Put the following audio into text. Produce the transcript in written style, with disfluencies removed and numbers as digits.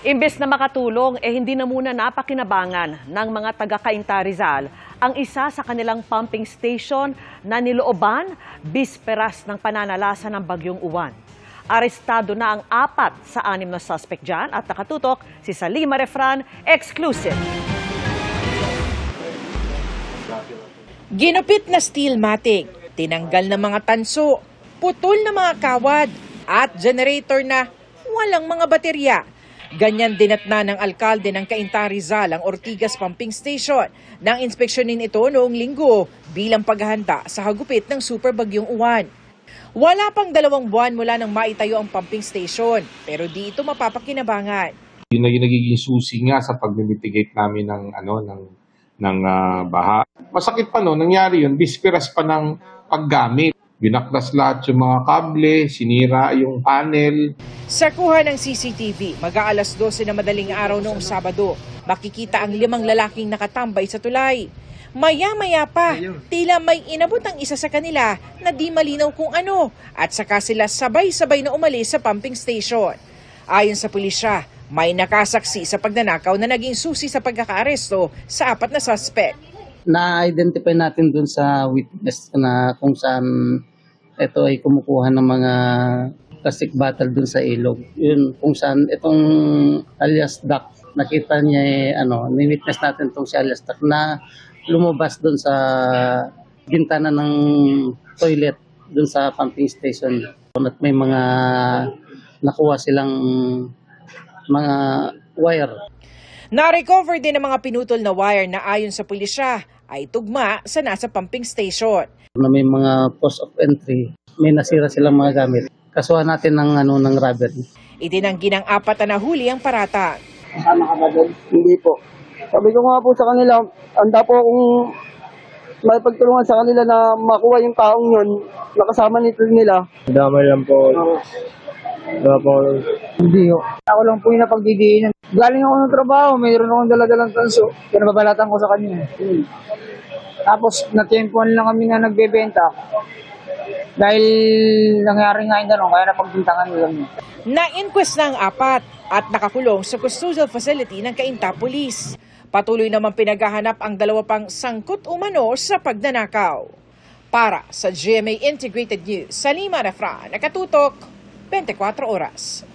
Imbes na makatulong, hindi na muna napakinabangan ng mga taga-Cainta Rizal ang isa sa kanilang pumping station na nilooban bisperas ng pananalasa ng Bagyong Uwan. Arestado na ang 4 sa 6 na suspect dyan at nakatutok si Salima Refran, exclusive. Ginupit na steel matic, tinanggal na mga tanso, putol na mga kawad at generator na walang mga baterya. Ganyan dinatna ng alkalde ng Cainta Rizal ang Ortigas Pumping Station nang inspeksyonin ito noong linggo bilang paghahanda sa hagupit ng Super Bagyong Uwan. Wala pang 2 buwan mula nang maitayo ang pumping station pero di ito mapapakinabangan. Yun na yung nagiging susi nga sa pag-mitigate namin ng baha. Masakit pa no, nangyari yun, bisperas pa ng paggamit. Binaklas lahat yung mga kable, sinira yung panel. Sa kuha ng CCTV, mag-aalas 12 na madaling araw noong Sabado, makikita ang 5 lalaking nakatambay sa tulay. Maya-maya pa, tila may inabot ang isa sa kanila na di malinaw kung ano at saka sila sabay-sabay na umalis sa pumping station. Ayon sa pulisya, may nakasaksi sa pagnanakaw na naging susi sa pagkakaaresto sa 4 na suspect. Na-identify natin dun sa witness na kung saan ito ay kumukuha ng mga plastic bottle dun sa ilog. Yun kung saan itong alias duck, nakita niya ni-witness natin itong si alias duck na lumabas dun sa bintana ng toilet dun sa pumping station. At may mga nakuha silang mga wire. Na-recover din ang mga pinutol na wire na ayon sa pulisya ay tugma sa nasa pumping station. Na may mga post of entry, may nasira silang mga gamit. Kasuhan natin ng rubber. Itinanggi ng 4 na nahuli ang paratang. Kasama ka ba doon? Hindi po. Sabi ko nga po sa kanila, handa po akong maipagtulungan sa kanila na makuha yung taong yun, nakasama nila. Damay lang po. Wala po. Hindi ho. Ako lang po yung napagdidiinan. Galing ako ng trabaho, mayroon akong daladalang tanso. Pinababalatan ko sa kanya. Tapos natempuan lang kami nga nagbebenta. Dahil nangyari nga yung gano'n, kaya napagbintangan nila. Na-inquest na ang 4 at nakakulong sa custodial facility ng Cainta Police. Patuloy naman pinaghahanap ang 2 pang sangkot umano sa pagnanakaw. Para sa GMA Integrated News, Salima Refran, nakatutok 24 oras.